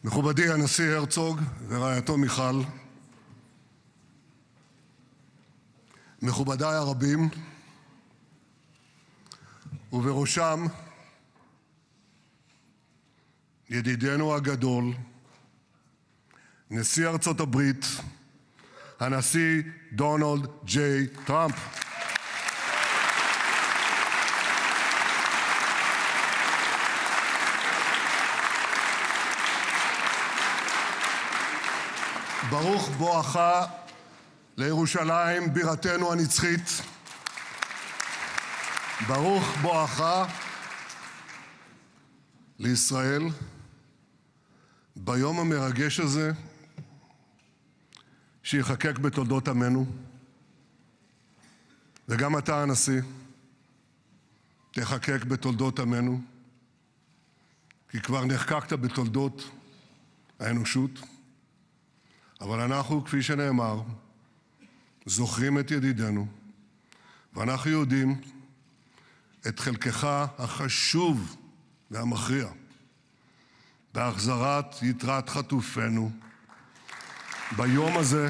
מכובדי הנשיא הרצוג ורעייתו מיכל, מכובדיי הרבים, ובראשם ידידנו הגדול, נשיא ארצות הברית, הנשיא דונלד ג'יי טראמפ. ברוך בואך לירושלים בירתנו הנצחית. ברוך בואך לישראל ביום המרגש הזה שיחקק בתולדות עמנו. וגם אתה, הנשיא, תחקק בתולדות עמנו, כי כבר נחקקת בתולדות האנושות. אבל אנחנו, כפי שנאמר, זוכרים את ידידנו, ואנחנו יודעים את חלקך החשוב והמכריע בהחזרת יתרת חטופינו ביום הזה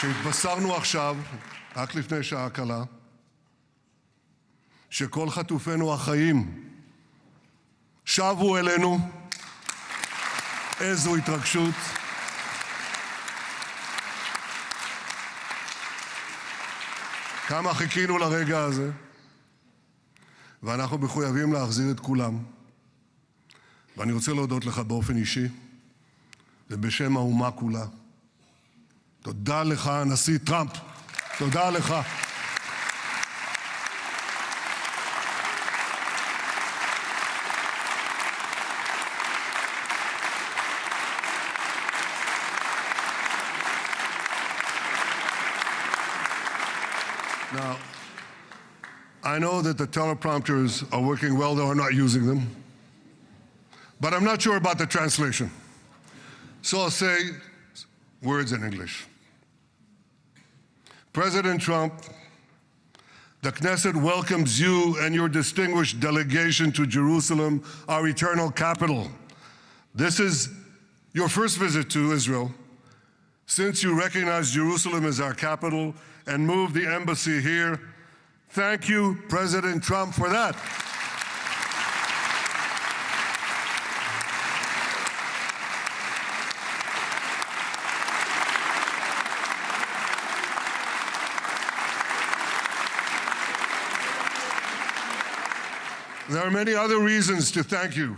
שהתבשרנו עכשיו, רק לפני שעה קלה, שכל חטופינו החיים שבו אלינו. איזו התרגשות. כמה חיכינו לרגע הזה, ואנחנו מחויבים להחזיר את כולם. ואני רוצה להודות לך באופן אישי ובשם האומה כולה. תודה לך, הנשיא טראמפ. תודה לך. Now, I know that the teleprompters are working well, though I'm not using them. But I'm not sure about the translation. So I'll say words in English. President Trump, the Knesset welcomes you and your distinguished delegation to Jerusalem, our eternal capital. This is your first visit to Israel since you recognize Jerusalem as our capital and moved the embassy here. Thank you, President Trump, for that. There are many other reasons to thank you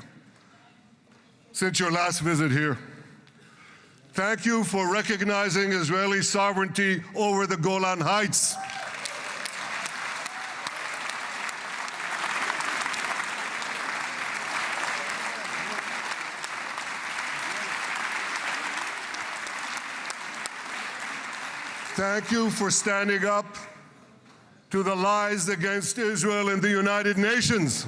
since your last visit here. Thank you for recognizing Israeli sovereignty over the Golan Heights. Thank you for standing up to the lies against Israel in the United Nations.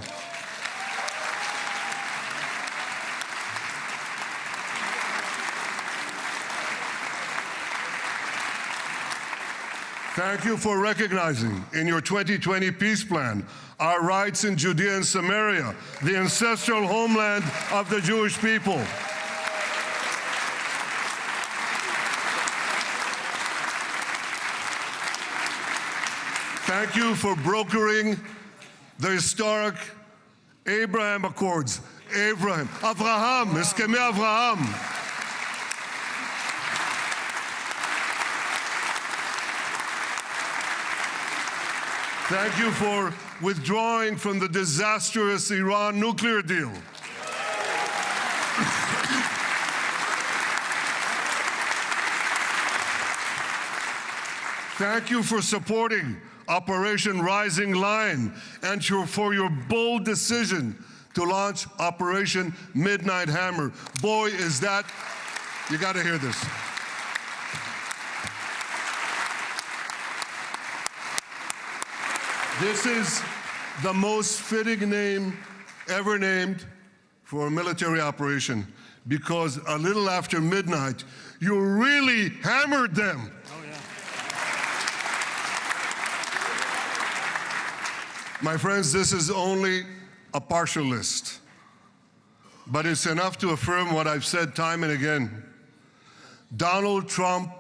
Thank you for recognizing in your 2020 peace plan our rights in Judea and Samaria, the ancestral homeland of the Jewish people. Thank you for brokering the historic Abraham Accords. Abraham, Eskhemei Avraham. Thank you for withdrawing from the disastrous Iran nuclear deal. Thank you for supporting Operation Rising Lion and for your bold decision to launch Operation Midnight Hammer. Boy, is that, you got to hear this. This is the most fitting name ever named for a military operation, because a little after midnight, you really hammered them. Oh, yeah. My friends, this is only a partial list but it's enough to affirm what I've said time and again. Donald Trump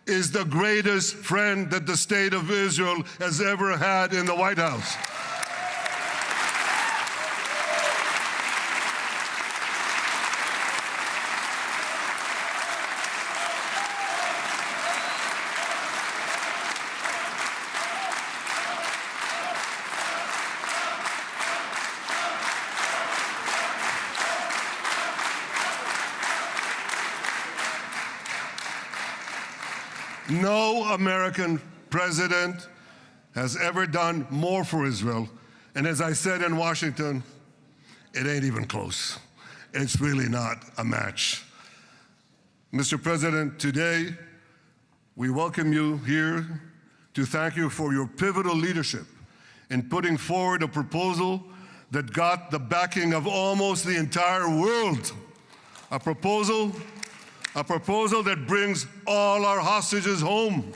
is the greatest friend that the state of Israel has ever had in the White House. No American president has ever done more for Israel. And as I said in Washington, it ain't even close. It's really not a match. Mr. President, today we welcome you here to thank you for your pivotal leadership in putting forward a proposal that got the backing of almost the entire world. A proposal that brings all our hostages home.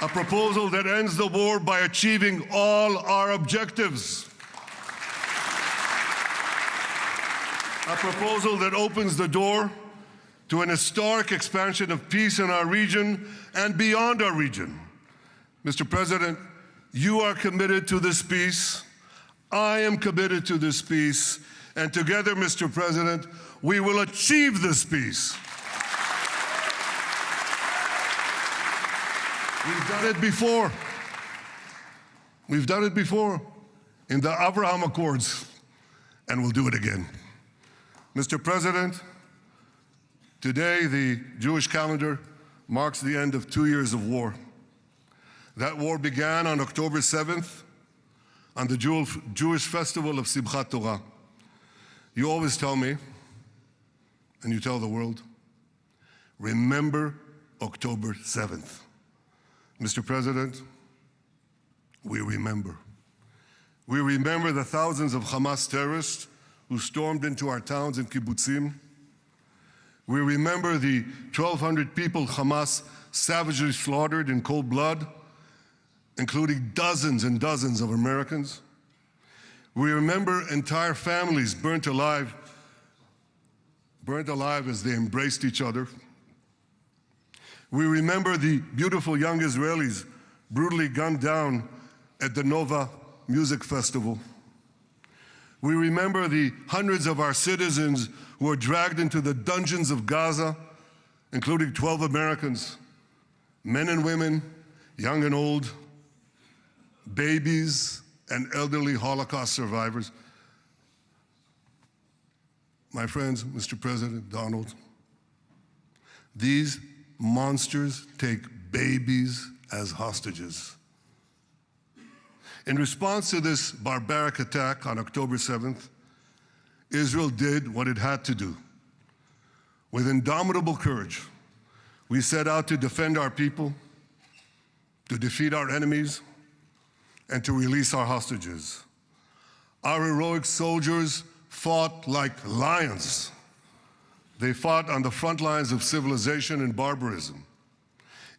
A proposal that ends the war by achieving all our objectives. A proposal that opens the door to an historic expansion of peace in our region and beyond our region. Mr. President, you are committed to this peace. I am committed to this peace. And together, Mr. President, we will achieve this peace. We've done it before. We've done it before in the Abraham Accords, and we'll do it again. Mr. President, today the Jewish calendar marks the end of 2 years of war. That war began on October 7th, on the Jewish festival of Simchat Torah. You always tell me, and you tell the world, remember October 7th. Mr. President, we remember. We remember the thousands of Hamas terrorists who stormed into our towns and kibbutzim. We remember the 1,200 people Hamas savagely slaughtered in cold blood, including dozens and dozens of Americans. We remember entire families burnt alive as they embraced each other. We remember the beautiful young Israelis brutally gunned down at the Nova Music Festival. We remember the hundreds of our citizens who were dragged into the dungeons of Gaza, including 12 Americans, men and women, young and old, babies and elderly Holocaust survivors. My friends, Mr. President, Donald, these monsters take babies as hostages. In response to this barbaric attack on October 7th, Israel did what it had to do. With indomitable courage, we set out to defend our people, to defeat our enemies, and to release our hostages. Our heroic soldiers fought like lions. They fought on the front lines of civilization and barbarism.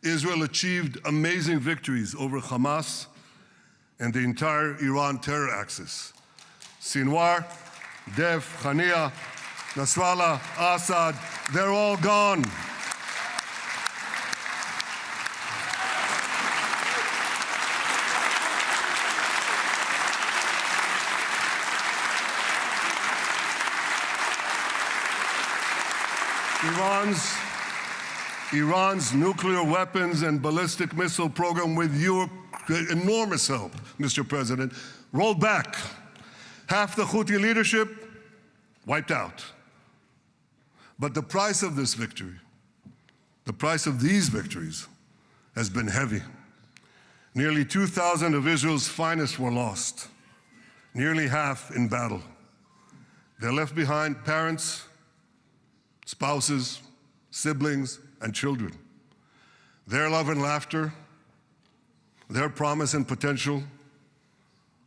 Israel achieved amazing victories over Hamas and the entire Iran terror axis. Sinwar, Dev, Hania, Nasrallah, Assad, they're all gone. Iran's nuclear weapons and ballistic missile program, with your enormous help, Mr. President, rolled back. Half the Houthi leadership wiped out. But the price of this victory, the price of these victories, has been heavy. Nearly 2,000 of Israel's finest were lost, nearly half in battle. They left behind parents, spouses, siblings, and children. Their love and laughter, their promise and potential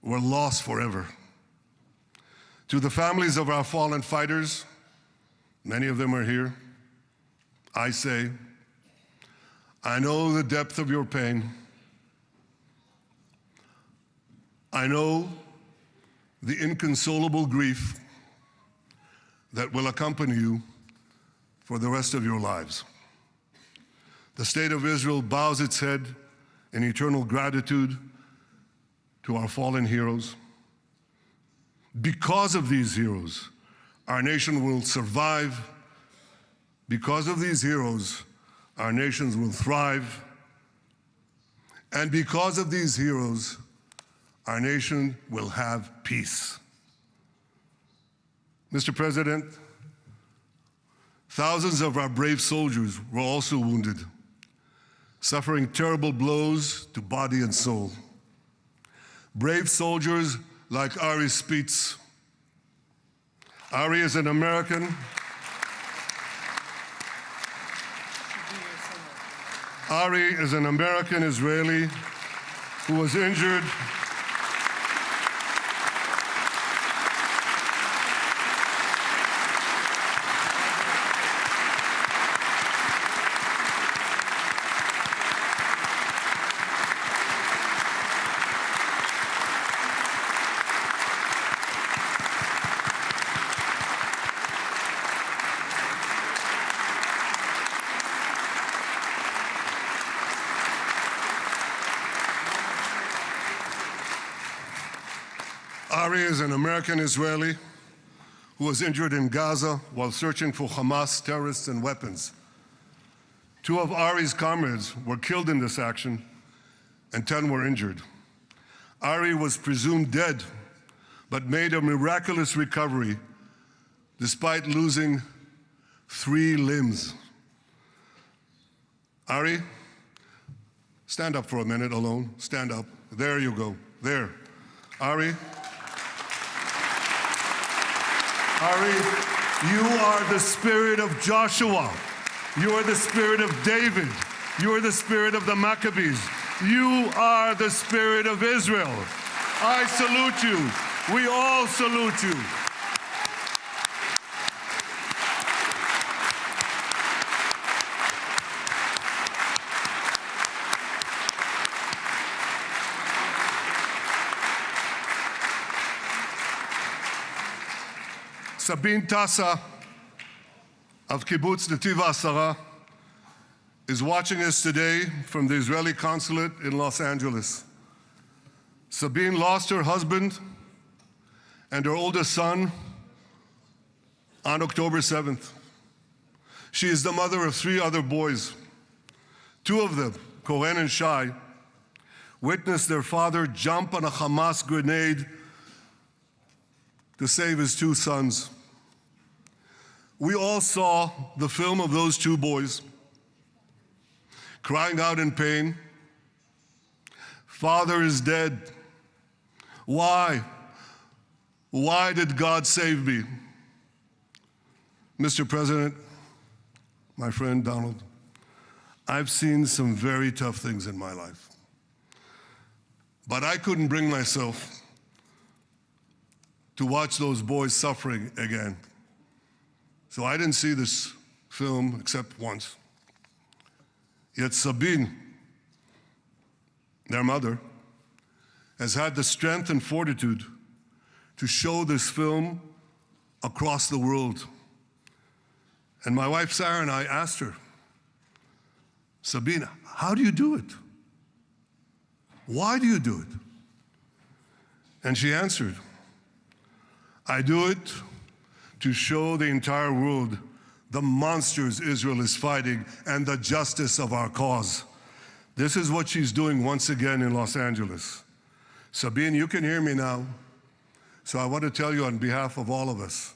were lost forever. To the families of our fallen fighters, many of them are here, I say, I know the depth of your pain. I know the inconsolable grief that will accompany you for the rest of your lives. The State of Israel bows its head in eternal gratitude to our fallen heroes. Because of these heroes, our nation will survive. Because of these heroes, our nations will thrive. And because of these heroes, our nation will have peace. Mr. President, thousands of our brave soldiers were also wounded, suffering terrible blows to body and soul. Brave soldiers like Ari Spitz. Ari is an American. Ari is an American Israeli who was injured Ari is an American Israeli who was injured in Gaza while searching for Hamas terrorists and weapons. 2 of Ari's comrades were killed in this action, and 10 were injured. Ari was presumed dead, but made a miraculous recovery despite losing 3 limbs. Ari, stand up for a minute alone. Stand up. There you go. There. Ari, you are the spirit of Joshua. You are the spirit of David. You are the spirit of the Maccabees. You are the spirit of Israel. I salute you. We all salute you. Sabine Tassa of Kibbutz Netiv HaAsara is watching us today from the Israeli consulate in Los Angeles. Sabine lost her husband and her oldest son on October 7th. She is the mother of 3 other boys. 2 of them, Kohen and Shai, witnessed their father jump on a Hamas grenade to save his 2 sons. We all saw the film of those 2 boys crying out in pain, "Father is dead. Why? Why did God save me?" Mr. President, my friend Donald, I've seen some very tough things in my life, but I couldn't bring myself to watch those boys suffering again. So I didn't see this film except once. Yet Sabine, their mother, has had the strength and fortitude to show this film across the world. And my wife Sarah and I asked her, "Sabine, how do you do it? Why do you do it?" And she answered, "I do it to show the entire world the monsters Israel is fighting and the justice of our cause." This is what she's doing once again in Los Angeles. Sabine, you can hear me now, so I want to tell you on behalf of all of us,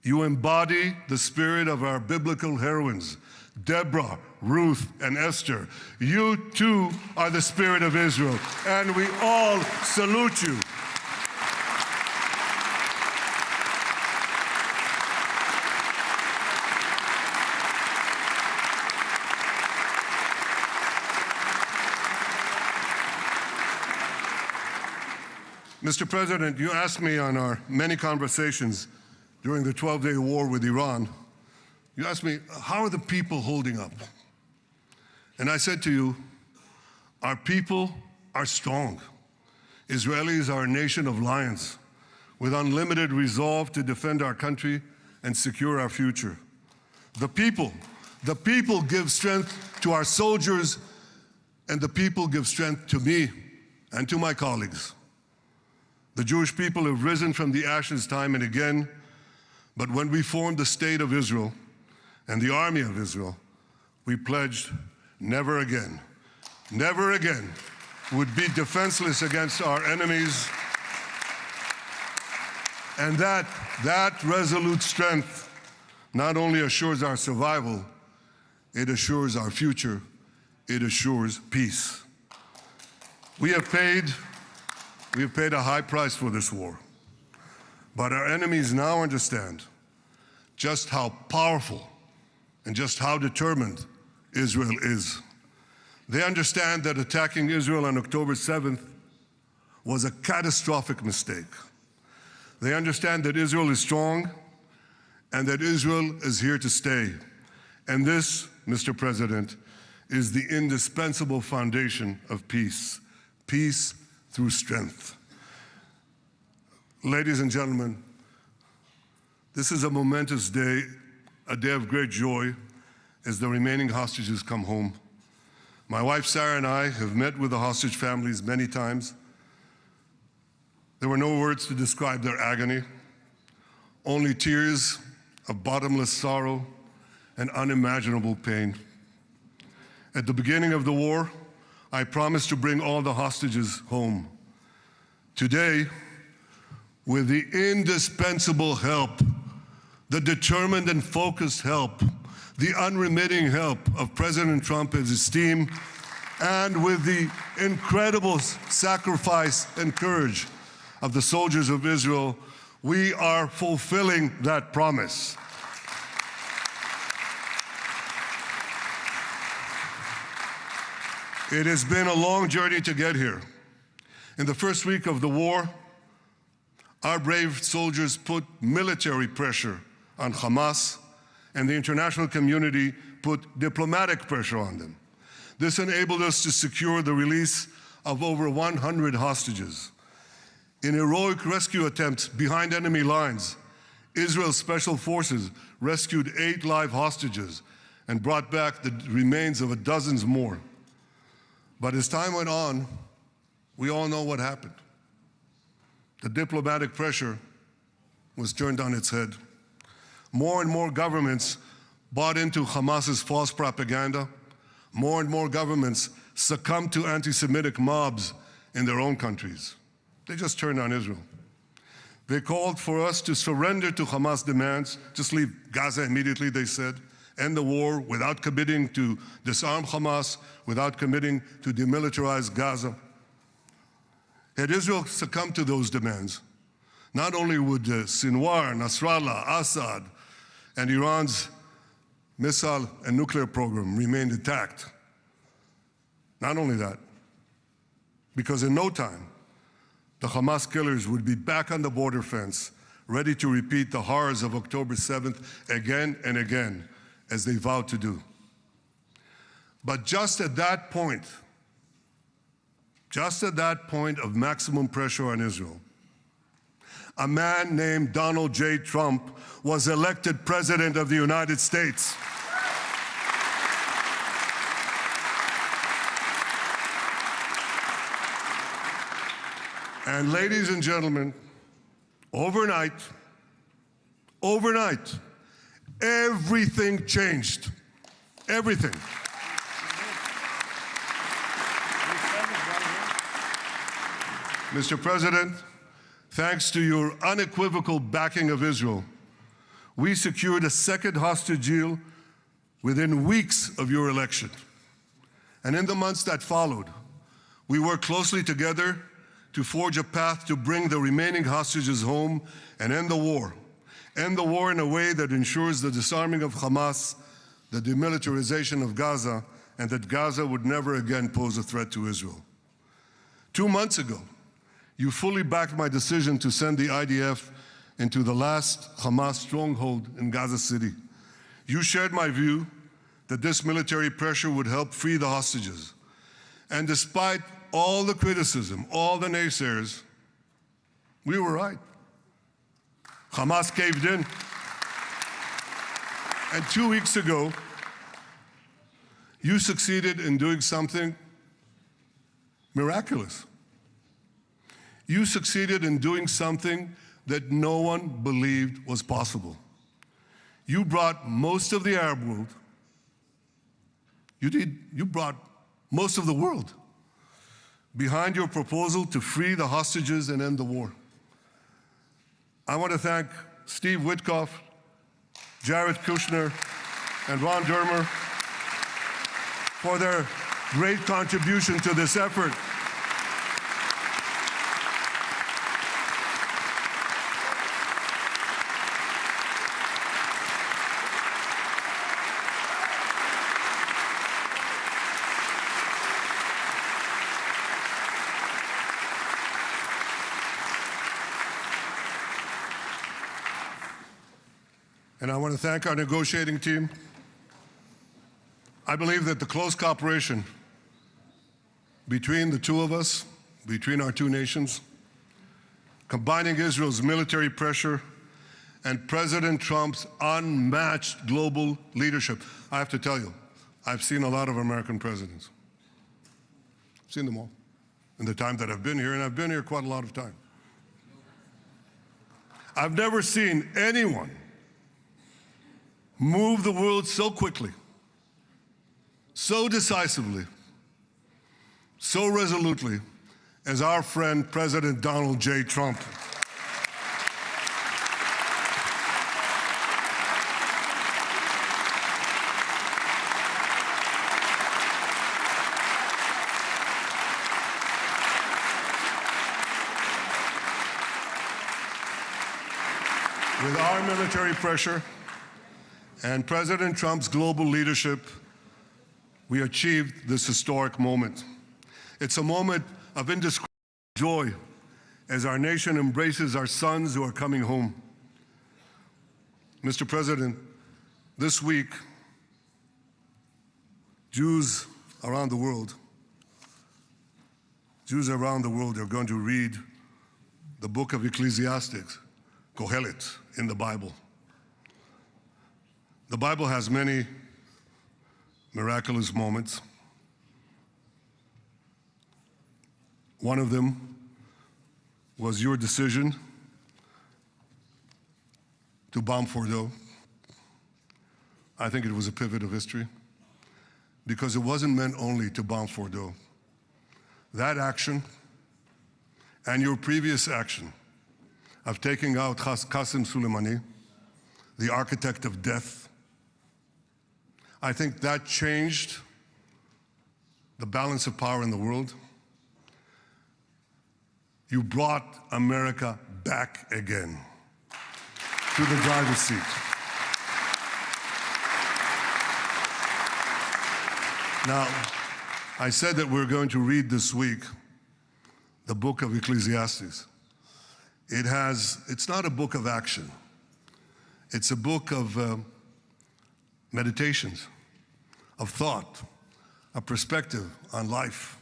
you embody the spirit of our biblical heroines, Deborah, Ruth, and Esther. You too are the spirit of Israel, and we all salute you. Mr. President, you asked me on our many conversations during the 12-day war with Iran, you asked me, how are the people holding up? And I said to you, our people are strong. Israelis are a nation of lions with unlimited resolve to defend our country and secure our future. The people give strength to our soldiers, and the people give strength to me and to my colleagues. The Jewish people have risen from the ashes time and again, but when we formed the State of Israel and the Army of Israel, we pledged never again would be defenseless against our enemies. And that resolute strength not only assures our survival, it assures our future, it assures peace. We have paid a high price for this war, but our enemies now understand just how powerful and just how determined Israel is. They understand that attacking Israel on October 7th was a catastrophic mistake. They understand that Israel is strong and that Israel is here to stay. And this, Mr. President, is the indispensable foundation of peace. Peace through strength. Ladies and gentlemen, this is a momentous day, a day of great joy as the remaining hostages come home. My wife Sarah and I have met with the hostage families many times. There were no words to describe their agony, only tears of bottomless sorrow and unimaginable pain. At the beginning of the war, I promised to bring all the hostages home. Today, with the indispensable help, the determined and focused help, the unremitting help of President Trump and his team, and with the incredible sacrifice and courage of the soldiers of Israel, we are fulfilling that promise. It has been a long journey to get here. In the first week of the war, our brave soldiers put military pressure on Hamas, and the international community put diplomatic pressure on them. This enabled us to secure the release of over 100 hostages. In heroic rescue attempts behind enemy lines, Israel's special forces rescued 8 live hostages and brought back the remains of dozens more. But as time went on, we all know what happened. The diplomatic pressure was turned on its head. More and more governments bought into Hamas's false propaganda. More and more governments succumbed to anti-Semitic mobs in their own countries. They just turned on Israel. They called for us to surrender to Hamas demands, just leave Gaza immediately, they said, end the war without committing to disarm Hamas, without committing to demilitarize Gaza. Had Israel succumbed to those demands, not only would Sinwar, Nasrallah, Assad, and Iran's missile and nuclear program remain intact. Not only that, because in no time, the Hamas killers would be back on the border fence, ready to repeat the horrors of October 7th again and again, as they vowed to do. But just at that point of maximum pressure on Israel, a man named Donald J. Trump was elected President of the United States. And ladies and gentlemen, overnight, everything changed. Everything. Mr. President, thanks to your unequivocal backing of Israel, we secured a second hostage deal within weeks of your election. And in the months that followed, we worked closely together to forge a path to bring the remaining hostages home and end the war. End the war in a way that ensures the disarming of Hamas, the demilitarization of Gaza, and that Gaza would never again pose a threat to Israel. 2 months ago, you fully backed my decision to send the IDF into the last Hamas stronghold in Gaza City. You shared my view that this military pressure would help free the hostages. And despite all the criticism, all the naysayers, we were right. Hamas caved in. And 2 weeks ago, you succeeded in doing something miraculous. You succeeded in doing something that no one believed was possible. You brought most of the Arab world, you brought most of the world behind your proposal to free the hostages and end the war. I want to thank Steve Witkoff, Jared Kushner, and Ron Dermer for their great contribution to this effort. And I want to thank our negotiating team. I believe that the close cooperation between the two of us, between our two nations, combining Israel's military pressure and President Trump's unmatched global leadership. I have to tell you, I've seen a lot of American presidents. I've seen them all in the time that I've been here, and I've been here quite a lot of time. I've never seen anyone move the world so quickly, so decisively, so resolutely as our friend President Donald J. Trump. With our military pressure and President Trump's global leadership, we achieved this historic moment. It's a moment of indescribable joy as our nation embraces our sons who are coming home. Mr. President, this week, Jews around the world are going to read the book of Ecclesiastes, Kohelet, in the Bible. The Bible has many miraculous moments. One of them was your decision to bomb Fordo. I think it was a pivot of history because it wasn't meant only to bomb Fordo. That action and your previous action of taking out Qasem Soleimani, the architect of death, I think that changed the balance of power in the world. You brought America back again to the driver's seat. Now, I said that we're going to read this week the book of Ecclesiastes. It's not a book of action. It's a book of meditations, of thought, a perspective on life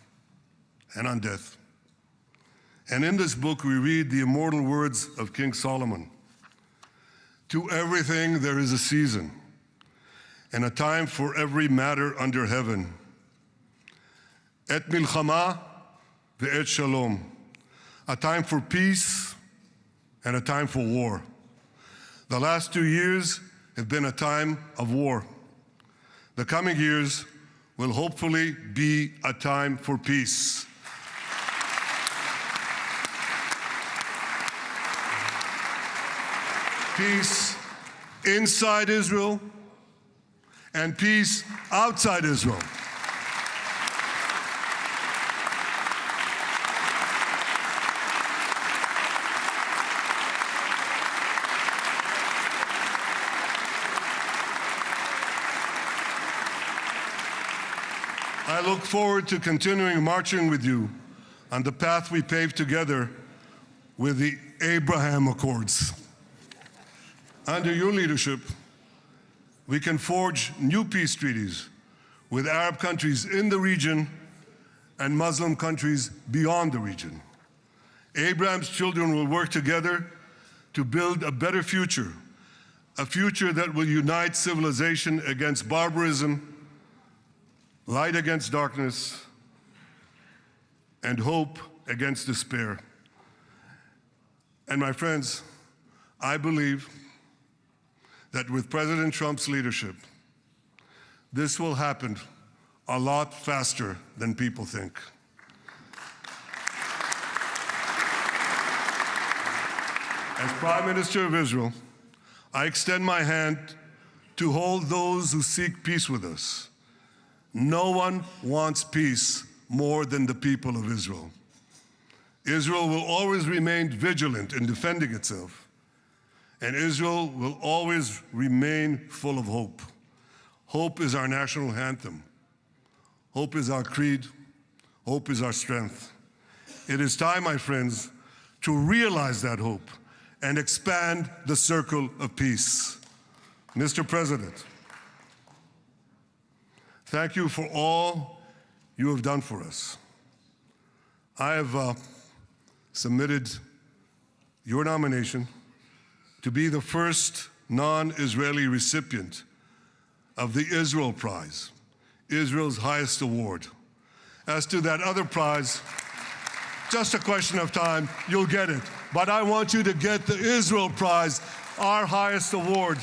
and on death. And in this book, we read the immortal words of King Solomon. To everything there is a season, and a time for every matter under heaven. Et milchama ve'et shalom. A time for peace and a time for war. The last 2 years have been a time of war. The coming years will hopefully be a time for peace. Peace inside Israel and peace outside Israel. I look forward to continuing marching with you on the path we paved together with the Abraham Accords. Under your leadership, we can forge new peace treaties with Arab countries in the region and Muslim countries beyond the region. Abraham's children will work together to build a better future, a future that will unite civilization against barbarism, light against darkness, and hope against despair. And my friends, I believe that with President Trump's leadership, this will happen a lot faster than people think. As Prime Minister of Israel, I extend my hand to hold those who seek peace with us. No one wants peace more than the people of Israel. Israel will always remain vigilant in defending itself, and Israel will always remain full of hope. Hope is our national anthem. Hope is our creed. Hope is our strength. It is time, my friends, to realize that hope and expand the circle of peace. Mr. President, thank you for all you have done for us. I have submitted your nomination to be the first non-Israeli recipient of the Israel Prize, Israel's highest award. As to that other prize, just a question of time, you'll get it. But I want you to get the Israel Prize, our highest award,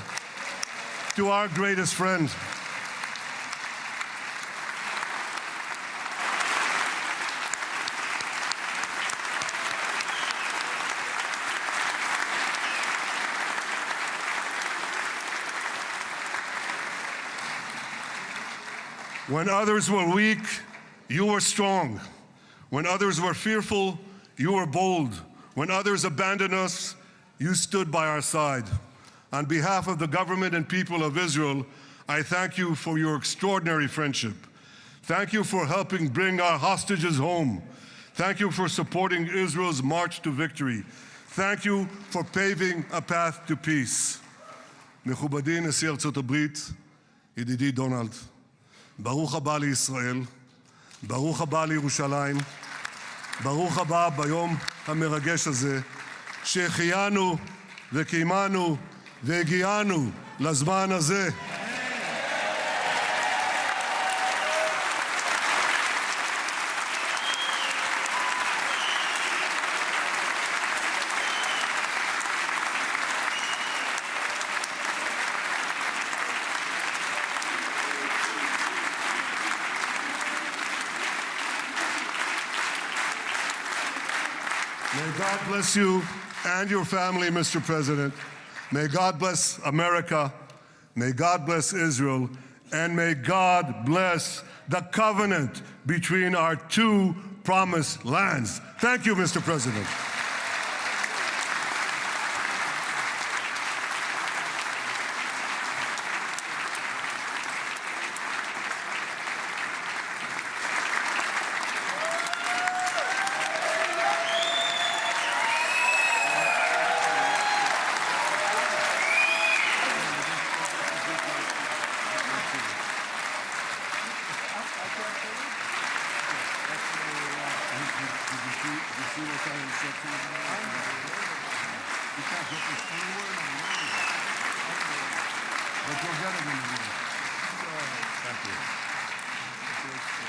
to our greatest friend. When others were weak, you were strong. When others were fearful, you were bold. When others abandoned us, you stood by our side. On behalf of the government and people of Israel, I thank you for your extraordinary friendship. Thank you for helping bring our hostages home. Thank you for supporting Israel's march to victory. Thank you for paving a path to peace. מכובדי נשיא ארצות הברית, ידידי דונלד, ברוך הבא לישראל, ברוך הבא לירושלים, ברוך הבא ביום המרגש הזה, שהחיינו וקיימנו והגיענו לזמן הזה. May God bless you and your family, Mr. President. May God bless America. May God bless Israel. And may God bless the covenant between our two promised lands. Thank you, Mr. President. But you'll get it in the room. Thank you.